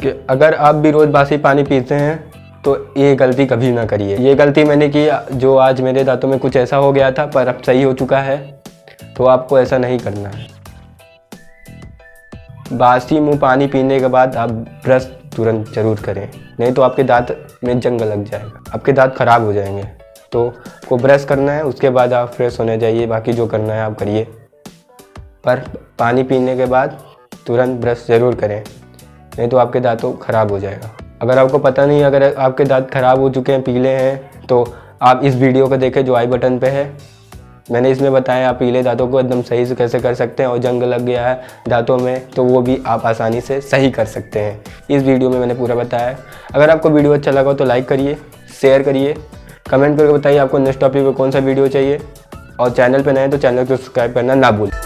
कि अगर आप भी रोज़ बासी पानी पीते हैं तो ये गलती कभी ना करिए। ये गलती मैंने की, जो आज मेरे दांतों में कुछ ऐसा हो गया था पर अब सही हो चुका है, तो आपको ऐसा नहीं करना है। बासी मुंह पानी पीने के बाद आप ब्रश तुरंत ज़रूर करें, नहीं तो आपके दांत में जंग लग जाएगा, आपके दांत खराब हो जाएंगे। तो को ब्रश करना है, उसके बाद आप फ्रेश होने जाइए, बाकी जो करना है आप करिए, पर पानी पीने के बाद तुरंत ब्रश ज़रूर करें, नहीं तो आपके दांतों खराब हो जाएगा। अगर आपको पता नहीं, अगर आपके दांत खराब हो चुके हैं, पीले हैं, तो आप इस वीडियो को देखें जो आई बटन पे है। मैंने इसमें बताया आप पीले दांतों को एकदम सही से कैसे कर सकते हैं, और जंग लग गया है दांतों में तो वो भी आप आसानी से सही कर सकते हैं। इस वीडियो में मैंने पूरा बताया। अगर आपको वीडियो अच्छा लगा तो लाइक करिए, शेयर करिए, कमेंट करके बताइए आपको नेक्स्ट टॉपिक पे कौन सा वीडियो चाहिए, और चैनल पे नए तो चैनल को सब्सक्राइब करना ना भूलें।